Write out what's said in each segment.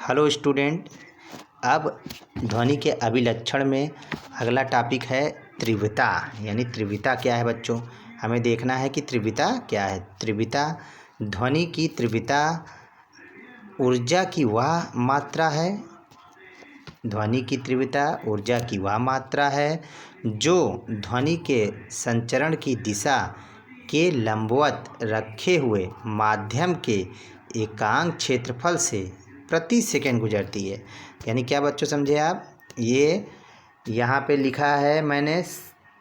Hello student. अब ध्वनि के अभिलक्षण में अगला टॉपिक है तीव्रता। यानी तीव्रता क्या है बच्चों, हमें देखना है कि तीव्रता क्या है। तीव्रता ध्वनि की तीव्रता ऊर्जा की वह मात्रा है। ध्वनि की तीव्रता ऊर्जा की वह मात्रा है जो ध्वनि के संचरण की दिशा के लंबवत रखे हुए माध्यम के एकांक क्षेत्रफल से प्रति सेकंड गुजरती है। यानी क्या बच्चों समझे आप, ये यहाँ पे लिखा है मैंने,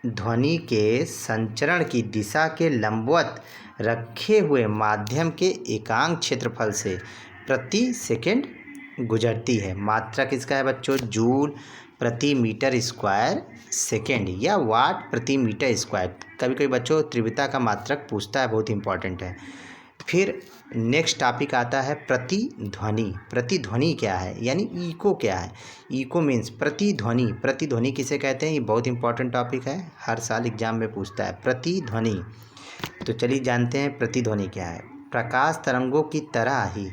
ध्वनि के संचरण की दिशा के लंबवत रखे हुए माध्यम के एकांक क्षेत्रफल से प्रति सेकंड गुजरती है। मात्रा किसका है बच्चों, जूल प्रति मीटर स्क्वायर सेकेंड या वाट प्रति मीटर स्क्वायर। कभी कभी बच्चों तीव्रता का मात्रक पूछता है, बहुत इंपॉर्टेंट है। फिर नेक्स्ट टॉपिक आता है प्रतिध्वनि। प्रतिध्वनि क्या है, यानी इको क्या है। इको मीन्स प्रतिध्वनि। प्रतिध्वनि किसे कहते हैं, ये बहुत इंपॉर्टेंट टॉपिक है, हर साल एग्जाम में पूछता है प्रतिध्वनि। तो चलिए जानते हैं प्रतिध्वनि क्या है। प्रकाश तरंगों की तरह ही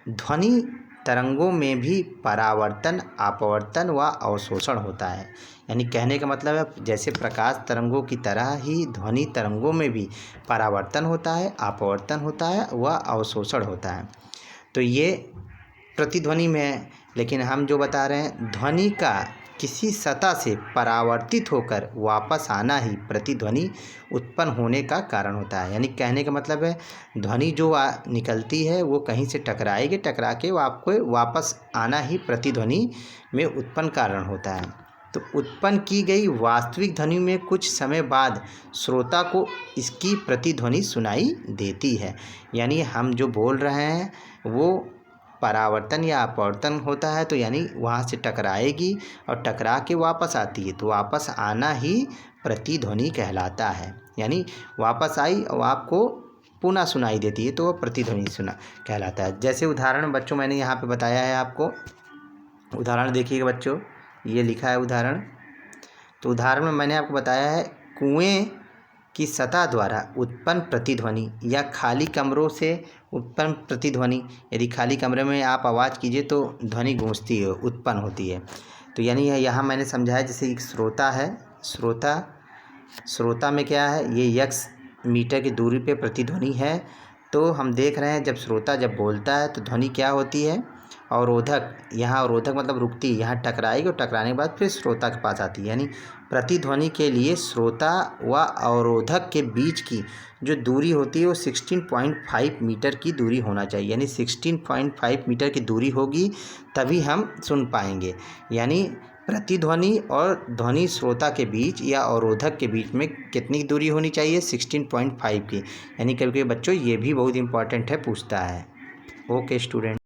ध्वनि तरंगों में भी परावर्तन, अपवर्तन व अवशोषण होता है। यानी कहने का मतलब है जैसे प्रकाश तरंगों की तरह ही ध्वनि तरंगों में भी परावर्तन होता है, अपवर्तन होता है व अवशोषण होता है। तो ये प्रतिध्वनि में है। लेकिन हम जो बता रहे हैं, ध्वनि का किसी सतह से परावर्तित होकर वापस आना ही प्रतिध्वनि उत्पन्न होने का कारण होता है। यानी कहने का मतलब है ध्वनि जो निकलती है वो कहीं से टकराएगी, टकरा के वो आपको वापस आना ही प्रतिध्वनि में उत्पन्न कारण होता है। तो उत्पन्न की गई वास्तविक ध्वनि में कुछ समय बाद श्रोता को इसकी प्रतिध्वनि सुनाई देती है। यानी हम जो बोल रहे हैं वो परावर्तन या अपवर्तन होता है, तो यानी वहाँ से टकराएगी और टकरा के वापस आती है, तो वापस आना ही प्रतिध्वनि कहलाता है। यानी वापस आई और आपको पुनः सुनाई देती है, तो वह प्रतिध्वनि सुना कहलाता है। जैसे उदाहरण बच्चों मैंने यहाँ पे बताया है आपको, उदाहरण देखिएगा बच्चों, ये लिखा है उदाहरण। तो उदाहरण में मैंने आपको बताया है कुएं की सतह द्वारा उत्पन्न प्रतिध्वनि या खाली कमरों से उत्पन्न प्रतिध्वनि। यदि खाली कमरे में आप आवाज़ कीजिए तो ध्वनि गूंजती है, उत्पन्न होती है। तो यानी यहाँ मैंने समझाया जैसे एक श्रोता है, श्रोता में क्या है, ये यक्स मीटर की दूरी पे प्रतिध्वनि है। तो हम देख रहे हैं जब श्रोता जब बोलता है तो ध्वनि क्या होती है, अवरोधक। यहाँ अवरोधक मतलब रुकती है, यहाँ टकराएगी और टकराने के बाद फिर श्रोता के पास आती है। यानी प्रतिध्वनि के लिए श्रोता व अवरोधक के बीच की जो दूरी होती है वो 16.5 मीटर की दूरी होना चाहिए। यानी 16.5 मीटर की दूरी होगी तभी हम सुन पाएंगे। यानी प्रतिध्वनि और ध्वनि श्रोता के बीच या अवरोधक के बीच में कितनी दूरी होनी चाहिए, 16.5 की। यानी कभी कभी बच्चों ये भी बहुत इंपॉर्टेंट है, पूछता है। Okay student.